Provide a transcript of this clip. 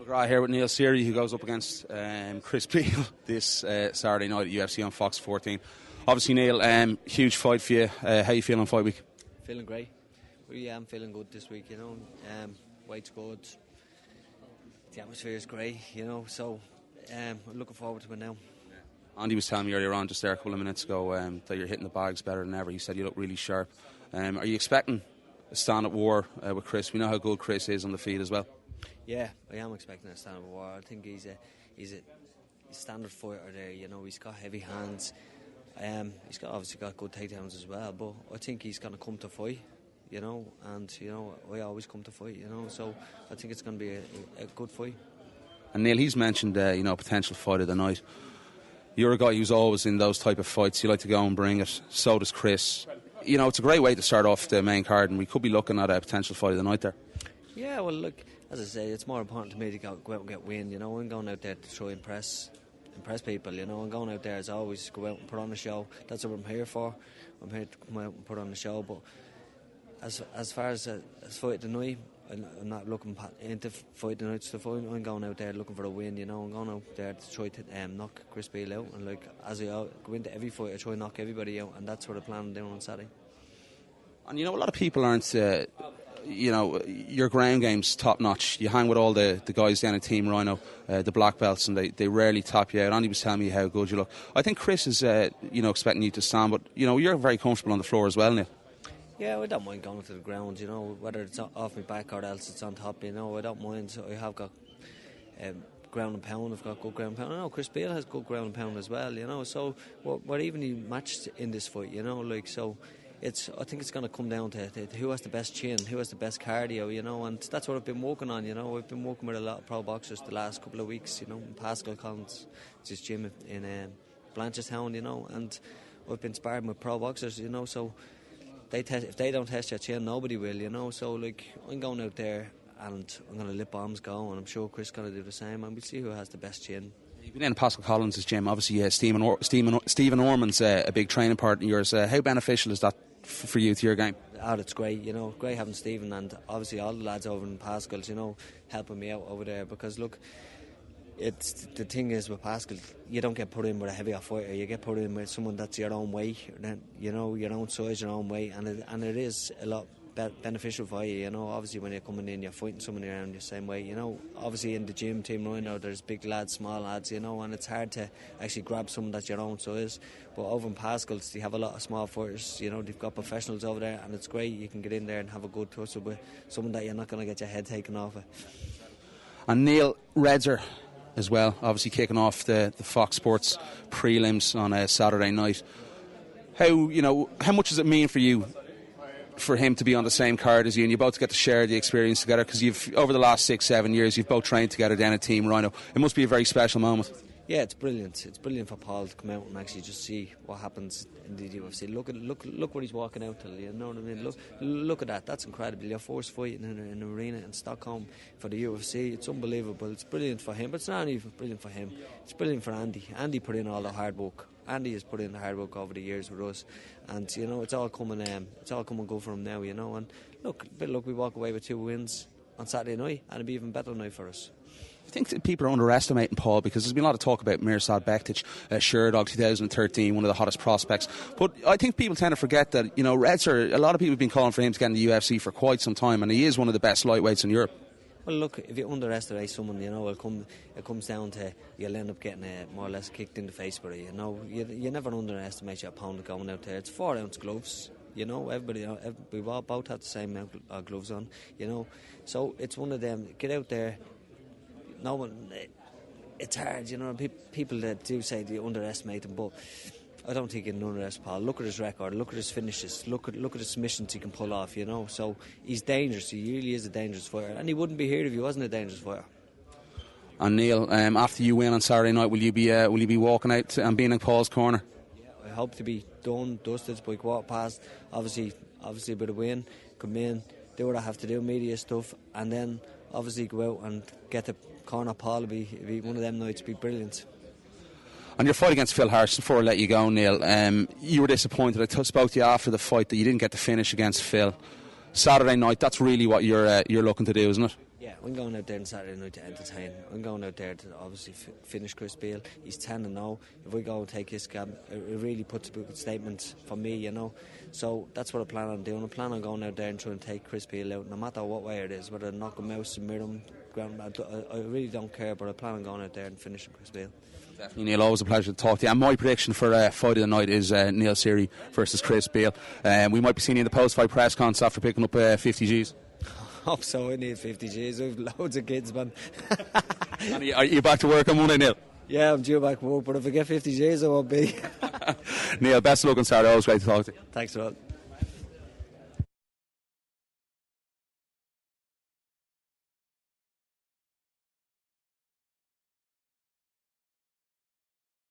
McGrath here with Neil Seery, who goes up against Chris Beale this Saturday night at UFC on Fox 14. Obviously, Neil, huge fight for you. How you feeling fight week? Feeling great. Really am feeling good this week, you know. Weight's good. The atmosphere is great, you know. So I'm looking forward to it now. Andy was telling me earlier on, just there a couple of minutes ago, that you're hitting the bags better than ever. He said you look really sharp. Are you expecting a stand-up war with Chris? We know how good Chris is on the feet as well. Yeah, I am expecting a stand-up war. I think he's a standard fighter there. You know, he's got heavy hands. He's obviously got good takedowns as well. But I think he's going to come to fight. You know, and you know, I always come to fight. You know, so I think it's going to be a good fight. And Neil, he's mentioned potential fight of the night. You're a guy who's always in those type of fights. You like to go and bring it. So does Chris. You know, it's a great way to start off the main card, and we could be looking at a potential fight of the night there. Yeah, well, look, as I say, it's more important to me to go out and get win. You know, I'm going out there to try impress people. You know, I'm going out there as always, go out and put on a show. That's what I'm here for. I'm here to come out and put on a show. But as far as fight tonight, I'm not looking into fight tonight stuff. I'm going out there looking for a win. You know, I'm going out there to try to knock Chris Beale out. And like as I go into every fight, I try to knock everybody out, and that's what I plan on doing on Saturday. And you know, a lot of people aren't. You know, your ground game's top notch. You hang with all the guys down at Team Rhino, the black belts, and they rarely top you out. Andy was telling me how good you look. I think Chris is, expecting you to stand, but you know, you're very comfortable on the floor as well, Neil. Yeah, I don't mind going to the ground. You know, whether it's off my back or else it's on top. You know, I don't mind. So I have got ground and pound. I've got good ground and pound. I know Chris Beale has good ground and pound as well. You know, so we're evenly matched in this fight. You know, like so. I think it's going to come down to who has the best chin, who has the best cardio, you know, and that's what I've been working on, you know. I've been working with a lot of pro boxers the last couple of weeks, you know. Pascal Collins, it's his gym in Blanchardstown, you know, and I've been sparring with pro boxers, you know, so if they don't test your chin, nobody will, you know. So, like, I'm going out there and I'm going to let bombs go, and I'm sure Chris is going to do the same, and we'll see who has the best chin. You've been in Pascal Collins' gym. Obviously, Stephen Orman's a big training partner of yours. How beneficial is that for you to your game? Oh, it's great, you know, great having Stephen and obviously all the lads over in Pascal's, you know, helping me out over there, because look, it's the thing is with Pascal, you don't get put in with a heavier fighter, you get put in with someone that's your own weight, you know, your own size, your own weight, and it is a lot beneficial for you, you know. Obviously when you're coming in, you're fighting someone around your same weight, you know. Obviously in the gym, Team Rhino, there's big lads, small lads, you know, and it's hard to actually grab someone that's your own size. But over in Pascal's, they have a lot of small fighters, you know. They've got professionals over there, and it's great. You can get in there and have a good tussle with someone that you're not going to get your head taken off of. And Neil, Redzer as well, obviously kicking off the Fox Sports prelims on a Saturday night. How much does it mean for you, for him to be on the same card as you, and you both get to share the experience together, because you've, over the last 6-7 years, you've both trained together down at Team Rhino? It must be a very special moment. Yeah, it's brilliant. It's brilliant for Paul to come out and actually just see what happens in the UFC. Look what he's walking out to. You know what I mean? Look at that. That's incredible. Your first fight in an arena in Stockholm for the UFC. It's unbelievable. It's brilliant for him, but it's not even brilliant for him. It's brilliant for Andy. Andy put in all the hard work. Andy has put in the hard work over the years with us, and you know, it's all coming good for him now, you know. And look, we walk away with 2 wins on Saturday night, and it'll be even better night for us. I think that people are underestimating Paul, because there's been a lot of talk about Mirsad Bektic, Sherdog 2013, one of the hottest prospects. But I think people tend to forget that, you know, Redzer, a lot of people have been calling for him to get in the UFC for quite some time, and he is one of the best lightweights in Europe. Well, look, if you underestimate someone, you know, it comes down to you'll end up getting more or less kicked in the face for it. You know, you never underestimate your opponent going out there. It's 4-ounce gloves. You know, we both have the same amount of gloves on. You know, so it's one of them. Get out there. No one. It's hard. You know, people that do say they underestimate him, but I don't think you can underestimate Paul. Look at his record, look at his finishes, look at the submissions he can pull off, you know. So he's dangerous. He really is a dangerous fighter, and he wouldn't be here if he wasn't a dangerous fighter. And Neil, after you win on Saturday night, will you be walking out and being in Paul's corner? Yeah, I hope to be dusted by quarter past. Obviously with a win, come in, do what I have to do, media stuff, and then obviously go out and get the corner Paul. It'll be one of them nights. It'll be brilliant. On your fight against Phil Harrison, before I let you go, Neil, you were disappointed. I spoke to you after the fight that you didn't get the finish against Phil. Saturday night, that's really what you're looking to do, isn't it? Yeah, I'm going out there on Saturday night to entertain. I'm going out there to obviously finish Chris Beale. He's 10-0. If we go and take his scab, it really puts a good statement for me, you know. So that's what I plan on doing. I plan on going out there and trying to take Chris Beale out, no matter what way it is, whether I knock him out, submit him, ground. I really don't care, but I plan on going out there and finishing Chris Beale. Definitely, Neil, always a pleasure to talk to you. And my prediction for fight of the night is Neil Seery versus Chris Beale. We might be seeing you in the post-fight press cons after picking up 50 Gs. I hope so. I need 50 Gs. I have loads of kids, man. And are you back to work on Monday, Neil? Yeah, I'm due back to work, but if I get 50 Gs, I won't be. Neil, best of luck on Saturday. Always great to talk to you. Thanks a lot.